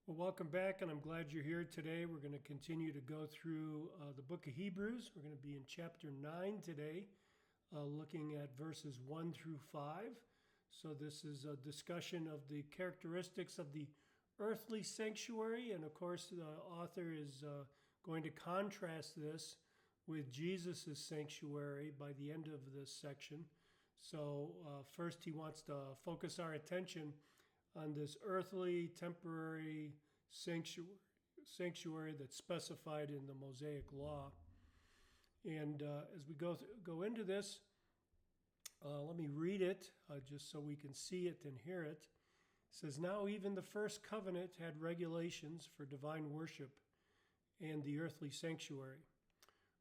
Well, welcome back, and I'm glad you're here today. We're going to continue to go through the book of Hebrews. We're going to be in chapter 9 today, looking at verses 1 through 5. So, this is a discussion of the characteristics of the earthly sanctuary, and of course, the author is going to contrast this with Jesus' sanctuary by the end of this section. So, first, he wants to focus our attention on this earthly, temporary sanctuary that's specified in the Mosaic Law. And as we go into this, let me read it just so we can see it and hear it. It says, "Now even the first covenant had regulations for divine worship and the earthly sanctuary.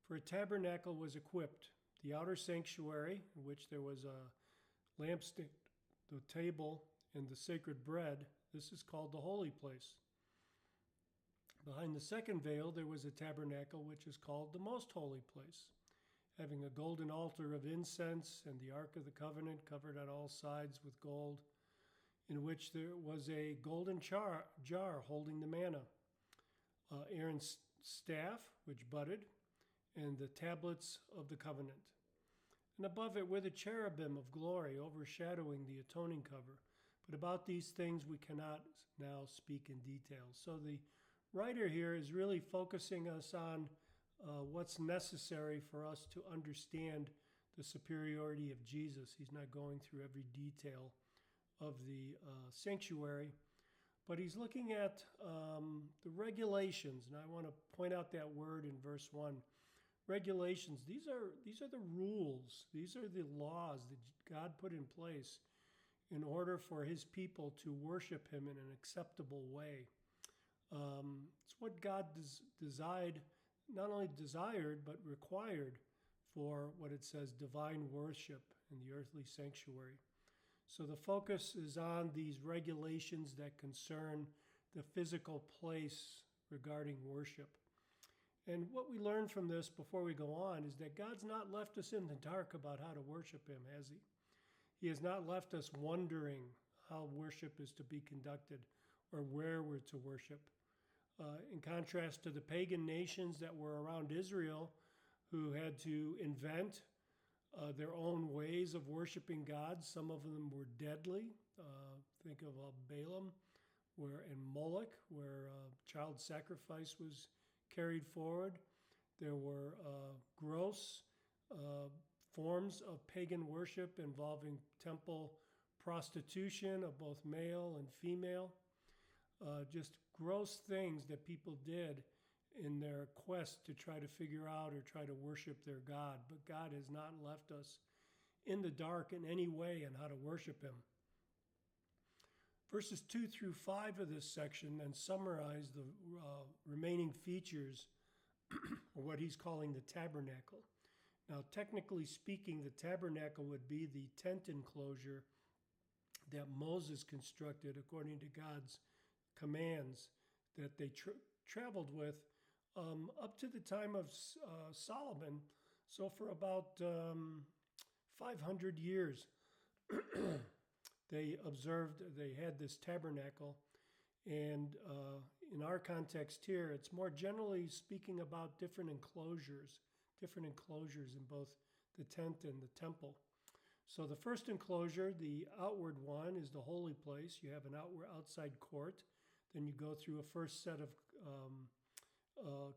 For a tabernacle was equipped, the outer sanctuary, in which there was a lampstand, the table, and the sacred bread. This is called the holy place. Behind the second veil there was a tabernacle which is called the most holy place, having a golden altar of incense and the ark of the covenant covered on all sides with gold, in which there was a golden jar holding the manna, Aaron's staff which budded, and the tablets of the covenant. And above it were the cherubim of glory overshadowing the atoning cover. But about these things we cannot now speak in detail." So the writer here is really focusing us on what's necessary for us to understand the superiority of Jesus. He's not going through every detail of the sanctuary, but he's looking at the regulations. And I want to point out that word in verse 1. Regulations, these are the rules. These are the laws that God put in place in order for his people to worship him in an acceptable way. It's what God not only desired, but required for what it says, divine worship in the earthly sanctuary. So the focus is on these regulations that concern the physical place regarding worship. And what we learn from this before we go on is that God's not left us in the dark about how to worship him, has he? He has not left us wondering how worship is to be conducted or where we're to worship. In contrast to the pagan nations that were around Israel, who had to invent their own ways of worshiping God. Some of them were deadly. Think of Balaam and Moloch, where child sacrifice was carried forward. There were gross forms of pagan worship involving temple prostitution of both male and female. Just gross things that people did in their quest to try to figure out or try to worship their God. But God has not left us in the dark in any way on how to worship him. Verses 2 through 5 of this section then summarize the remaining features of what he's calling the tabernacle. Now, technically speaking, the tabernacle would be the tent enclosure that Moses constructed according to God's commands that they traveled with up to the time of Solomon. So for about 500 years, they had this tabernacle. And in our context here, it's more generally speaking about different enclosures in both the tent and the temple. So the first enclosure, the outward one, is the holy place. You have an outside court. Then you go through a first set of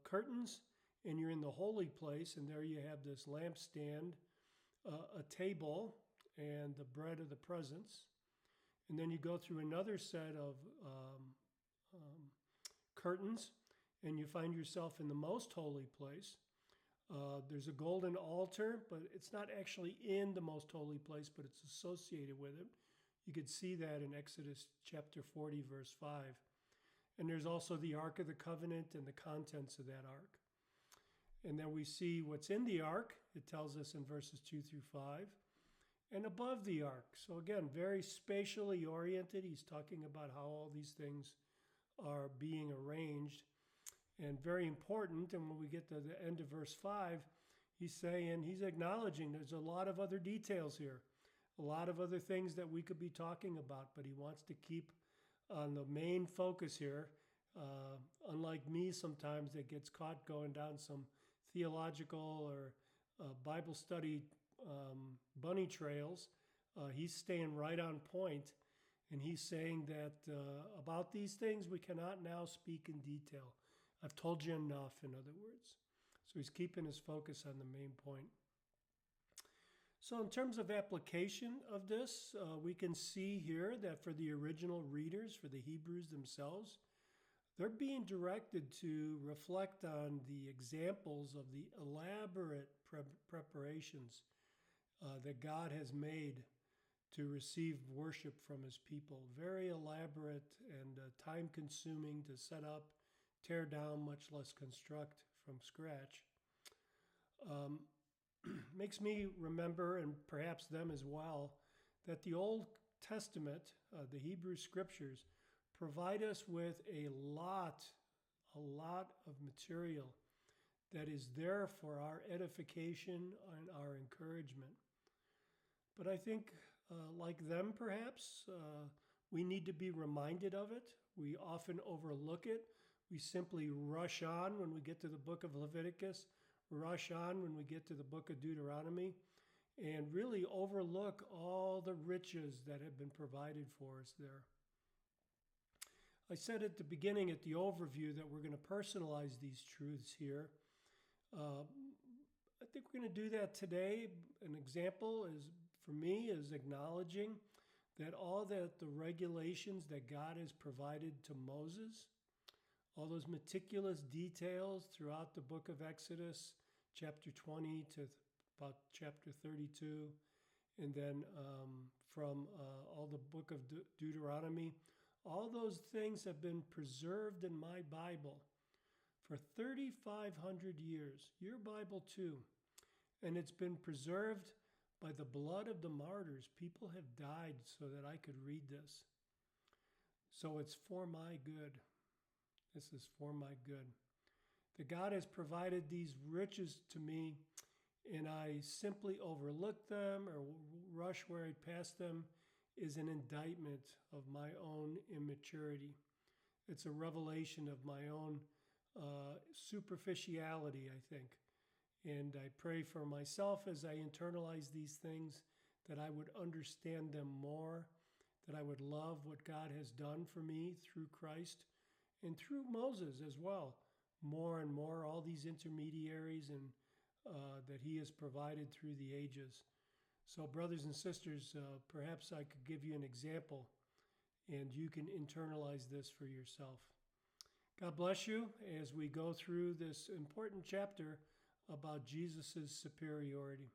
curtains, and you're in the holy place. And there you have this lampstand, a table, and the bread of the presence. And then you go through another set of curtains, and you find yourself in the most holy place. There's a golden altar, but it's not actually in the most holy place, but it's associated with it. You could see that in Exodus chapter 40, verse 5. And there's also the Ark of the Covenant and the contents of that ark. And then we see what's in the ark. It tells us in verses 2 through 5. And above the ark. So again, very spatially oriented. He's talking about how all these things are being arranged. And very important, and when we get to the end of verse 5, he's acknowledging there's a lot of other details here, a lot of other things that we could be talking about, but he wants to keep on the main focus here unlike me sometimes, that gets caught going down some theological or Bible study bunny trails. He's staying right on point, and he's saying that about these things we cannot now speak in detail. I've told you enough, in other words. So he's keeping his focus on the main point. So in terms of application of this, we can see here that for the original readers, for the Hebrews themselves, they're being directed to reflect on the examples of the elaborate preparations that God has made to receive worship from his people. Very elaborate and time-consuming to set up, tear down, much less construct from scratch. Makes me remember, and perhaps them as well, that the Old Testament, the Hebrew Scriptures, provide us with a lot of material that is there for our edification and our encouragement. But I think, like them perhaps, we need to be reminded of it. We often overlook it. We simply rush on when we get to the book of Leviticus, rush on when we get to the book of Deuteronomy, and really overlook all the riches that have been provided for us there. I said at the beginning, at the overview, that we're going to personalize these truths here. I think we're going to do that today. An example is, for me, is acknowledging that all that the regulations that God has provided to Moses, all those meticulous details throughout the book of Exodus, chapter 20 to about chapter 32, and then from all the book of Deuteronomy, all those things have been preserved in my Bible for 3,500 years, your Bible too. And it's been preserved by the blood of the martyrs. People have died so that I could read this. So it's for my good. This is for my good. That God has provided these riches to me, and I simply overlook them or rush where I pass them is an indictment of my own immaturity. It's a revelation of my own superficiality, I think. And I pray for myself as I internalize these things that I would understand them more, that I would love what God has done for me through Christ and through Moses as well, more and more, all these intermediaries and that he has provided through the ages. So brothers and sisters, perhaps I could give you an example and you can internalize this for yourself. God bless you as we go through this important chapter about Jesus' superiority.